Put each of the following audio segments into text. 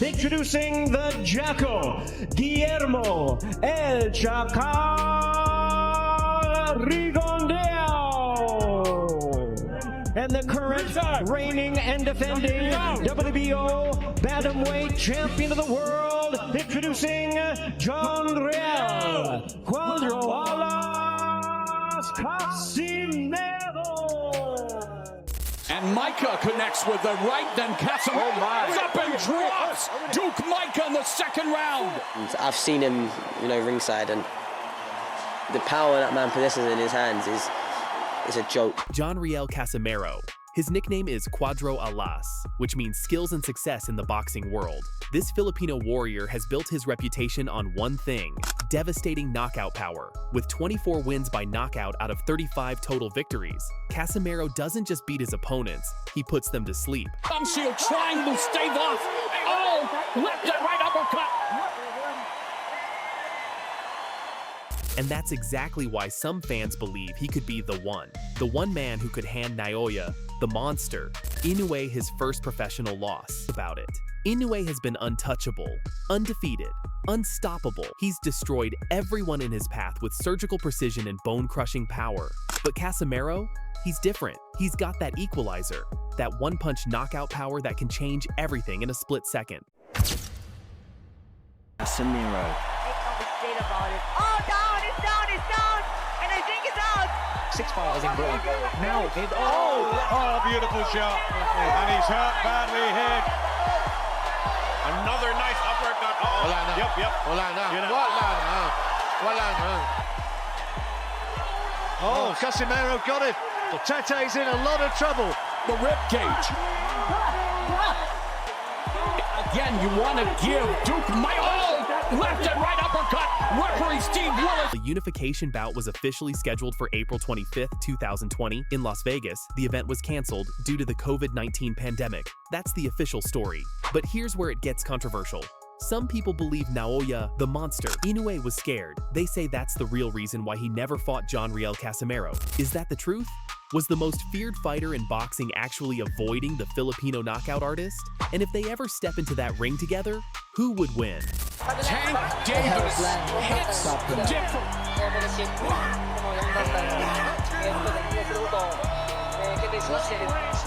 Introducing the Jacko, Guillermo El Chacal Rigondeo. And the current reigning and defending WBO Bantamweight Champion of the World, introducing John Riel Quadro Alas Casemiro. And Micah connects with the right, then Casemiro up and drops Duke Micah in the second round. I've seen him, ringside, and the power that man possesses in his hands is a joke. John Riel Casimero. His nickname is Quadro Alas, which means skills and success in the boxing world. This Filipino warrior has built his reputation on one thing: devastating knockout power. With 24 wins by knockout out of 35 total victories, Casemiro doesn't just beat his opponents, he puts them to sleep. Thumb shield trying to stave off. Oh, left and right uppercut. And that's exactly why some fans believe he could be the one man who could hand Naoya, the monster, Inoue his first professional loss. About it, Inoue has been untouchable, undefeated, unstoppable. He's destroyed everyone in his path with surgical precision and bone-crushing power. But Casemiro? He's different. He's got that equalizer, that one-punch knockout power that can change everything in a split second. Casemiro. About it. Oh, down, it's down, and I think it's out. 6 fighters in blue. Now it. Oh, beautiful shot. And he's hurt badly here. Another nice uppercut. Yep. Oh, Casemiro got it. Tete's in a lot of trouble. The rib cage. Again, you want to give Duke Micah left and right uppercut. Referee Steve Willis. The unification bout was officially scheduled for April 25th, 2020 in Las Vegas. The event was canceled due to the COVID-19 pandemic. That's the official story. But here's where it gets controversial. Some people believe Naoya, the monster, Inoue was scared. They say that's the real reason why he never fought John Riel Casimero. Is that the truth? Was the most feared fighter in boxing actually avoiding the Filipino knockout artist? And if they ever step into that ring together, who would win? Tank Davis hits different.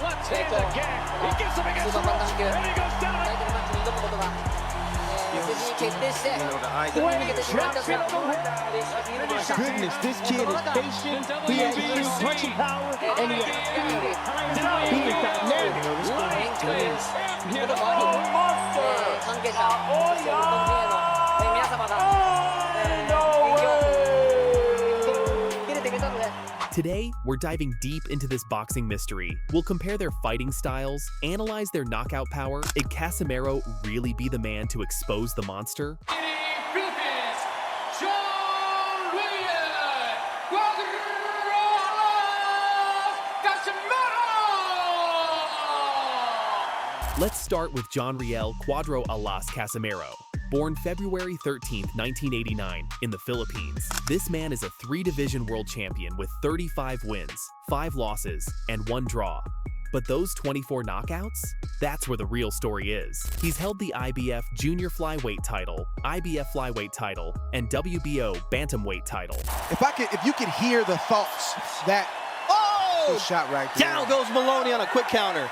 Let's hit again. He gets him against the ropes, and he goes down. Goodness, this kid is patient. He has punching power, and he is dynamic. Today, we're diving deep into this boxing mystery. We'll compare their fighting styles, analyze their knockout power. Could Casemiro really be the man to expose the monster? Let's start with John Riel Quadro Alas Casemiro. Born February 13, 1989, in the Philippines. This man is a 3-division world champion with 35 wins, 5 losses, and 1 draw. But those 24 knockouts? That's where the real story is. He's held the IBF Junior Flyweight title, IBF Flyweight title, and WBO Bantamweight title. If you could hear the thoughts that shot right there. Down goes Maloney on a quick counter.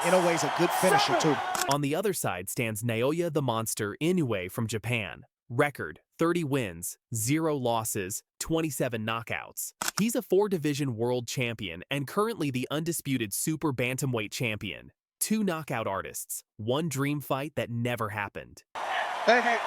Inoue's a good finisher, too. On the other side stands Naoya the Monster Inoue from Japan. Record: 30 wins, 0 losses, 27 knockouts. He's a 4-division world champion and currently the undisputed super bantamweight champion. 2 knockout artists, 1 dream fight that never happened. Hey.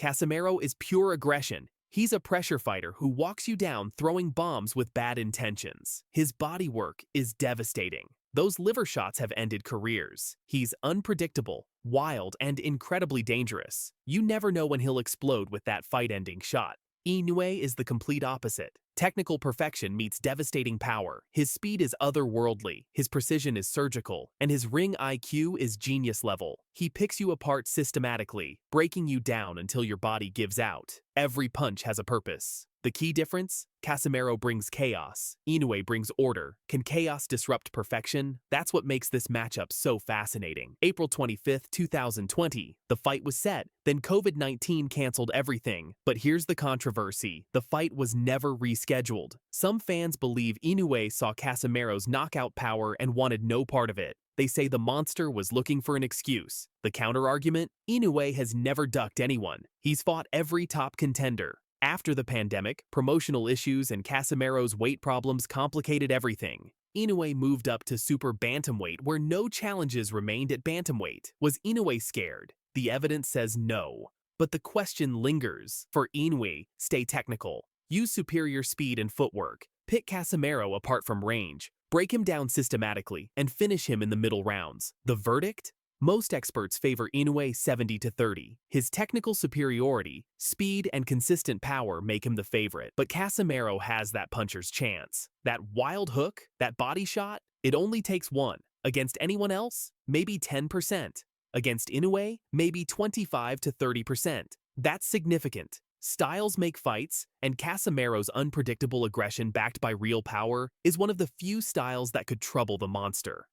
Casemiro is pure aggression. He's a pressure fighter who walks you down throwing bombs with bad intentions. His body work is devastating. Those liver shots have ended careers. He's unpredictable, wild, and incredibly dangerous. You never know when he'll explode with that fight-ending shot. Inoue is the complete opposite. Technical perfection meets devastating power. His speed is otherworldly, his precision is surgical, and his ring IQ is genius level. He picks you apart systematically, breaking you down until your body gives out. Every punch has a purpose. The key difference? Casemiro brings chaos. Inoue brings order. Can chaos disrupt perfection? That's what makes this matchup so fascinating. April 25th, 2020. The fight was set. Then COVID-19 canceled everything. But here's the controversy. The fight was never rescheduled. Some fans believe Inoue saw Casemiro's knockout power and wanted no part of it. They say the monster was looking for an excuse. The counter-argument? Inoue has never ducked anyone. He's fought every top contender. After the pandemic, promotional issues and Casemiro's weight problems complicated everything. Inoue moved up to super bantamweight where no challenges remained at bantamweight. Was Inoue scared? The evidence says no. But the question lingers. For Inoue, stay technical. Use superior speed and footwork. Pick Casemiro apart from range. Break him down systematically and finish him in the middle rounds. The verdict? Most experts favor Inoue 70-30. His technical superiority, speed, and consistent power make him the favorite. But Casemiro has that puncher's chance. That wild hook, that body shot, it only takes one. Against anyone else, maybe 10%. Against Inoue, maybe 25-30%. That's significant. Styles make fights, and Casemiro's unpredictable aggression backed by real power is one of the few styles that could trouble the monster.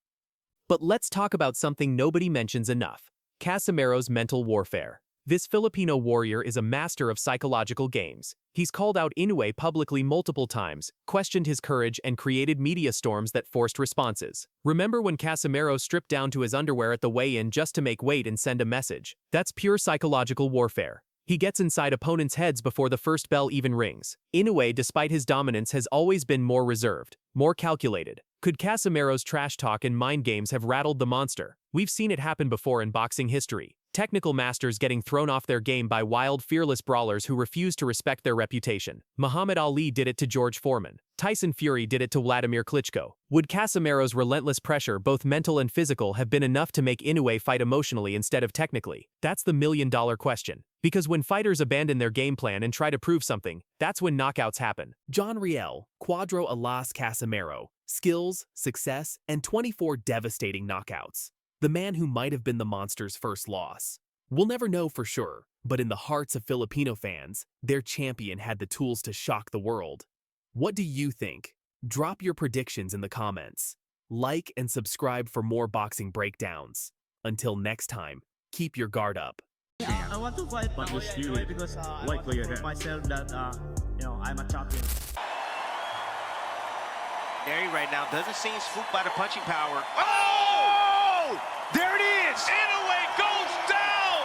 But let's talk about something nobody mentions enough: Casemiro's mental warfare. This Filipino warrior is a master of psychological games. He's called out Inoue publicly multiple times, questioned his courage, and created media storms that forced responses. Remember when Casemiro stripped down to his underwear at the weigh-in just to make weight and send a message? That's pure psychological warfare. He gets inside opponents' heads before the first bell even rings. Inoue, despite his dominance, has always been more reserved, more calculated. Could Casemiro's trash talk and mind games have rattled the monster? We've seen it happen before in boxing history. Technical masters getting thrown off their game by wild, fearless brawlers who refuse to respect their reputation. Muhammad Ali did it to George Foreman. Tyson Fury did it to Vladimir Klitschko. Would Casemiro's relentless pressure, both mental and physical, have been enough to make Inoue fight emotionally instead of technically? That's the million-dollar question. Because when fighters abandon their game plan and try to prove something, that's when knockouts happen. John Riel, Quadro Alas Casemiro. Skills, success, and 24 devastating knockouts. The man who might have been the monster's first loss. We'll never know for sure, but in the hearts of Filipino fans, their champion had the tools to shock the world. What do you think? Drop your predictions in the comments. Like and subscribe for more boxing breakdowns. Until next time, keep your guard up. I want to fight Naoya Inoue because I want to prove myself that I'm a champion. There right now doesn't seem spooked by the punching power. Oh! There it is! Inoue goes down!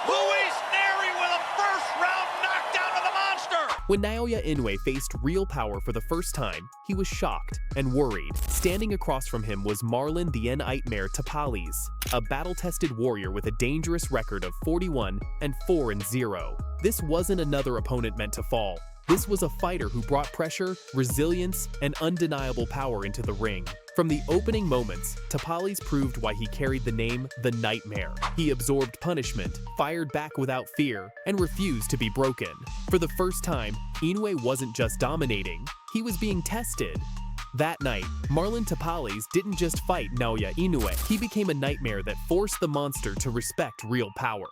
Luis Neri with a first-round knockdown of the monster! When Naoya Inoue faced real power for the first time, he was shocked and worried. Standing across from him was Marlon the Nightmare Tapales, a battle-tested warrior with a dangerous record of 41-4-0. This wasn't another opponent meant to fall. This was a fighter who brought pressure, resilience, and undeniable power into the ring. From the opening moments, Tapales proved why he carried the name The Nightmare. He absorbed punishment, fired back without fear, and refused to be broken. For the first time, Inoue wasn't just dominating, he was being tested. That night, Marlon Tapales didn't just fight Naoya Inoue, he became a nightmare that forced the monster to respect real power.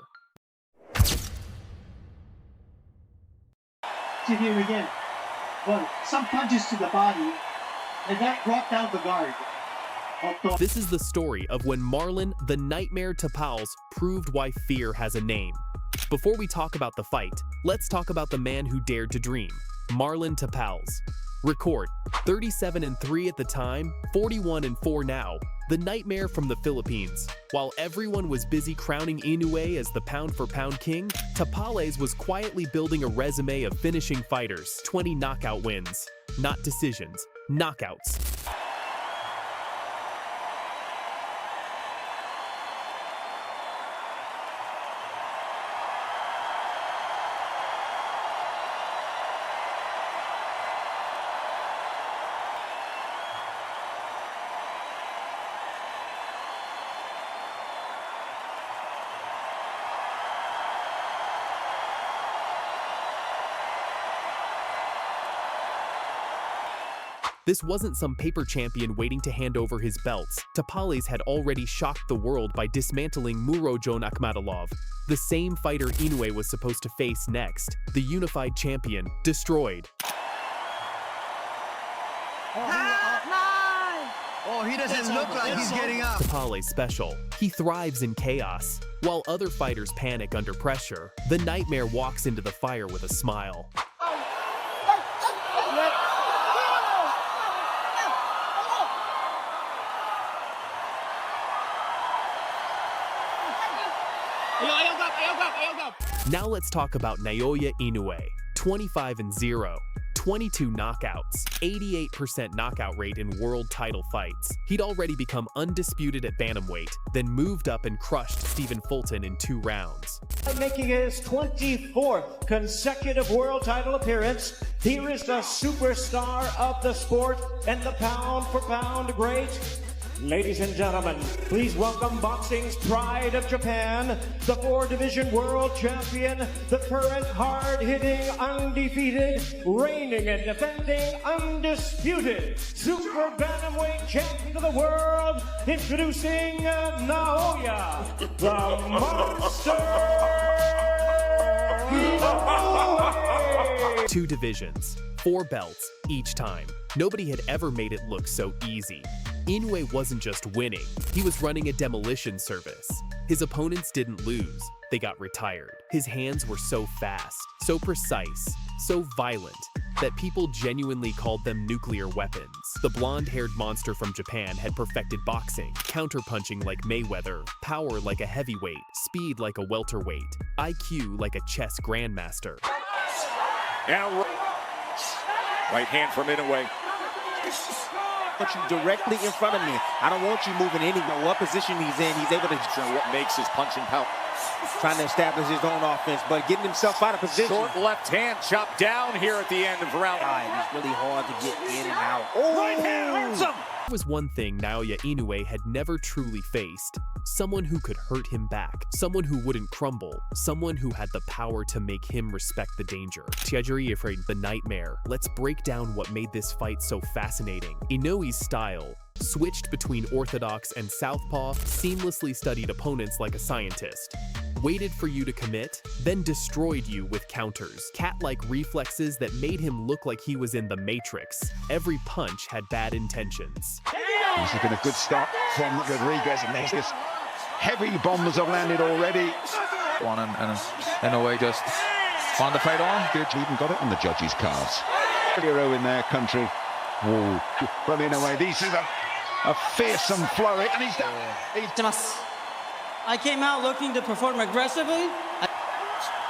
To him again. Well, some punches to the body, and that brought down the guard. This is the story of when Marlon the Nightmare Tapales proved why fear has a name. Before we talk about the fight, let's talk about the man who dared to dream, Marlon Tapales. Record, 37-3 at the time, 41-4 now. The Nightmare from the Philippines. While everyone was busy crowning Inoue as the pound-for-pound king, Tapales was quietly building a resume of finishing fighters, 20 knockout wins. Not decisions, knockouts. This wasn't some paper champion waiting to hand over his belts. Tapales had already shocked the world by dismantling Murojon Akhmadalov, the same fighter Inoue was supposed to face next. The unified champion, destroyed. Oh, he doesn't look like he's getting up. Tapales special. He thrives in chaos. While other fighters panic under pressure, the Nightmare walks into the fire with a smile. Now let's talk about Naoya Inoue. 25-0. 22 knockouts, 88% knockout rate in world title fights. He'd already become undisputed at bantamweight, then moved up and crushed Stephen Fulton in 2 rounds. Making his 24th consecutive world title appearance, here is the superstar of the sport and the pound-for-pound great. Ladies and gentlemen, please welcome boxing's pride of Japan, the 4-division world champion, the current hard-hitting, undefeated, reigning and defending, undisputed, super bantamweight champion of the world, introducing Naoya, the Monster Inoue. 2 divisions, 4 belts each time. Nobody had ever made it look so easy. Inoue wasn't just winning, he was running a demolition service. His opponents didn't lose, they got retired. His hands were so fast, so precise, so violent, that people genuinely called them nuclear weapons. The blonde-haired monster from Japan had perfected boxing, counterpunching like Mayweather, power like a heavyweight, speed like a welterweight, IQ like a chess grandmaster. And right hand from Inoue. Put you directly in front of me. I don't want you moving anywhere. What position he's in, he's able to What makes his punching power. trying to establish his own offense, but getting himself out of position. Short left hand chopped down here at the end of round. It's really hard to get in and out. Oh, Right hand hurts him. There was one thing Naoya Inoue had never truly faced. Someone who could hurt him back. Someone who wouldn't crumble. Someone who had the power to make him respect the danger. Tiajiri afraid the Nightmare. Let's break down what made this fight so fascinating. Inoue's style switched between orthodox and southpaw, seamlessly studied opponents like a scientist. Waited for you to commit, then destroyed you with counters. Cat-like reflexes that made him look like he was in the Matrix. Every punch had bad intentions. This has been a good start from Rodriguez, and there's this heavy bombs have landed already. One and in a way just on the fight on. Good, even got it on the judges' cards. Hero in their country. Whoa. But in a way, this is a fearsome flurry, and he's down. I came out looking to perform aggressively.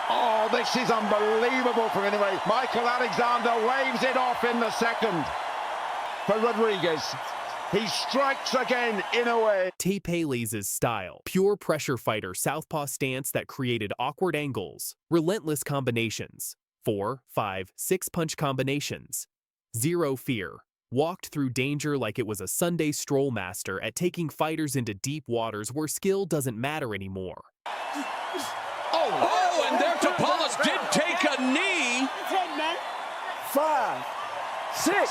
Oh, this is unbelievable from Inoue. Michael Alexander waves it off in the second for Rodriguez. He strikes again, Inoue. Tapales' style. Pure pressure fighter southpaw stance that created awkward angles. Relentless combinations. 4, 5, 6 punch combinations. Zero fear. Walked through danger like it was a Sunday stroll master at taking fighters into deep waters where skill doesn't matter anymore. Oh, and there Tapales did take a knee. 5, 6,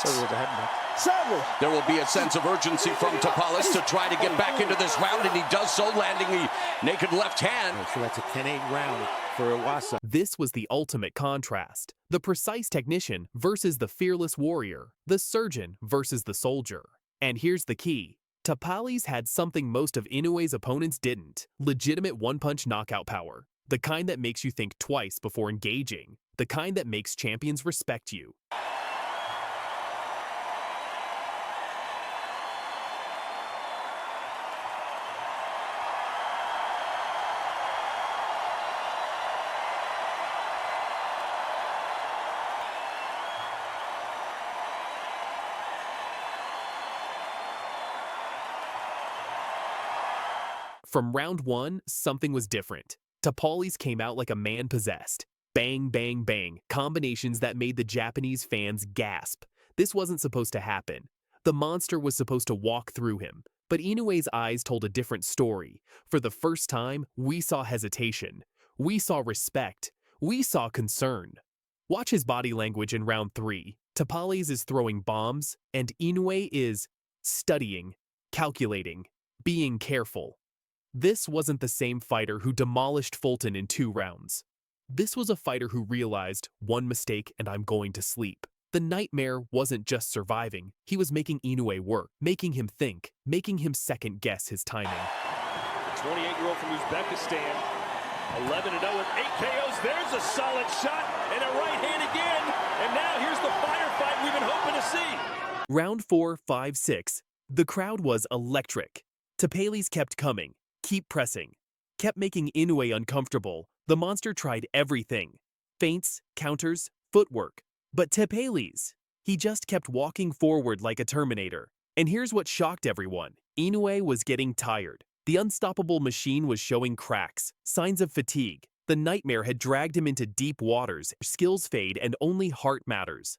7. There will be a sense of urgency from Tapales to try to get back into this round, and he does so, landing the naked left hand. So that's a 10-8 round for Iwasa. This was the ultimate contrast. The precise technician versus the fearless warrior. The surgeon versus the soldier. And here's the key. Tapales had something most of Inoue's opponents didn't. Legitimate one-punch knockout power. The kind that makes you think twice before engaging. The kind that makes champions respect you. From round 1, something was different. Tapales came out like a man possessed. Bang, bang, bang. Combinations that made the Japanese fans gasp. This wasn't supposed to happen. The monster was supposed to walk through him. But Inoue's eyes told a different story. For the first time, we saw hesitation. We saw respect. We saw concern. Watch his body language in round 3. Tapales is throwing bombs, and Inoue is studying, calculating, being careful. This wasn't the same fighter who demolished Fulton in 2 rounds. This was a fighter who realized, one mistake and I'm going to sleep. The nightmare wasn't just surviving, he was making Inoue work, making him think, making him second-guess his timing. 28-year-old from Uzbekistan, 11-0 with 8 KOs. There's a solid shot and a right hand again. And now here's the firefight we've been hoping to see. Round 4, 5, 6. The crowd was electric. Tapales kept coming, keep pressing, kept making Inoue uncomfortable. The monster tried everything. Feints, counters, footwork. But Tapales, he just kept walking forward like a Terminator. And here's what shocked everyone. Inoue was getting tired. The unstoppable machine was showing cracks, signs of fatigue. The nightmare had dragged him into deep waters. Skills fade and only heart matters.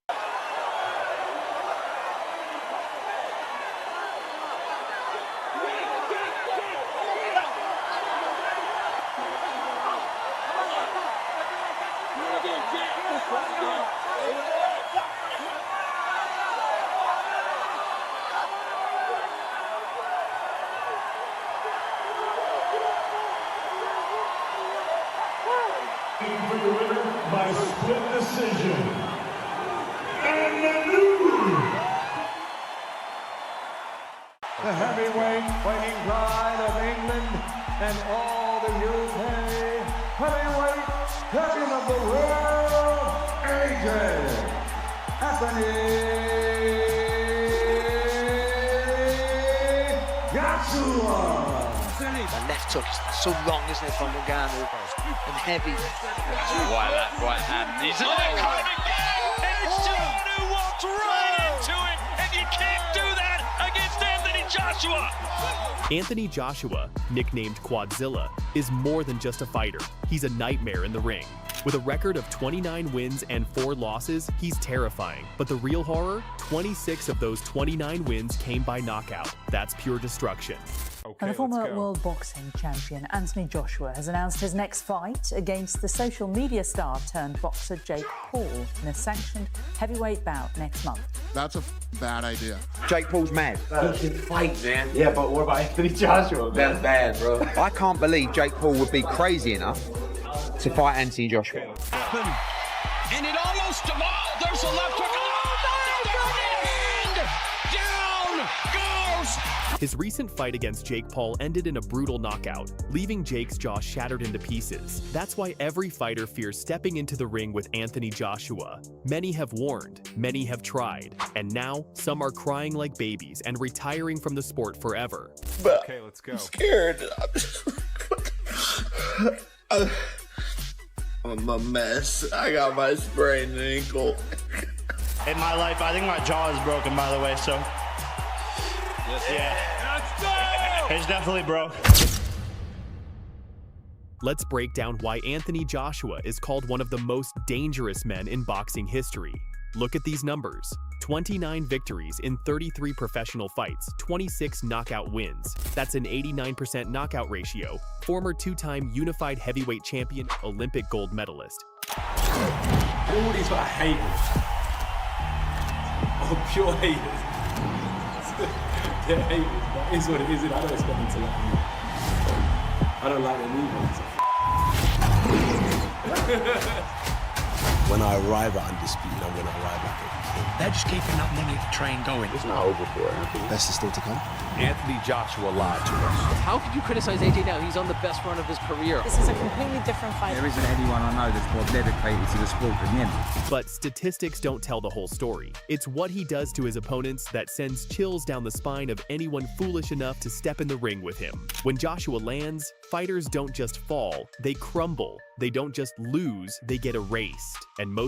For the winner by split decision, and the heavyweight fighting pride of England and all the UK heavyweight champion of the world, Joshua. The left hook is so long, isn't it, from Ngannou? And heavy. Why that right hand? He's coming again! And it's John who walks right into it! And you can't do that against Anthony Joshua! Anthony Joshua, nicknamed Quadzilla, is more than just a fighter. He's a nightmare in the ring. With a record of 29 wins and 4 losses, he's terrifying. But the real horror? 26 of those 29 wins came by knockout. That's pure destruction. And the former world boxing champion Anthony Joshua has announced his next fight against the social media star turned boxer Jake Paul in a sanctioned heavyweight bout next month. That's a bad idea. Jake Paul's mad. He can fight, man. Yeah, but what about Anthony Joshua? Man? That's bad, bro. I can't believe Jake Paul would be crazy enough to fight Anthony Joshua. And it almost devolved. There's a left hook. Down goes. His recent fight against Jake Paul ended in a brutal knockout, leaving Jake's jaw shattered into pieces. That's why every fighter fears stepping into the ring with Anthony Joshua. Many have warned, many have tried, and now some are crying like babies and retiring from the sport forever. Okay, let's go. I'm scared. I'm a mess. I got my sprained ankle. In my life, I think my jaw is broken, by the way, so. Yeah. Let's go! It's definitely broke. Let's break down why Anthony Joshua is called one of the most dangerous men in boxing history. Look at these numbers. 29 victories in 33 professional fights, 26 knockout wins. That's an 89% knockout ratio. Former 2-time unified heavyweight champion, Olympic gold medalist. All these are haters. Oh, pure haters. They're haters. That is what it is. I don't expect them to like me. I don't like them either. When I arrive at Undisputed, I'm going to arrive like a king. They're just keeping that money train going. It's not over for Anthony. Best is still to come. Anthony Joshua lied to us. How could you criticize AJ now? He's on the best run of his career. This is a completely different fight. There isn't anyone I know that's more dedicated to the sport than him. But statistics don't tell the whole story. It's what he does to his opponents that sends chills down the spine of anyone foolish enough to step in the ring with him. When Joshua lands, fighters don't just fall, they crumble. They don't just lose, they get erased. And most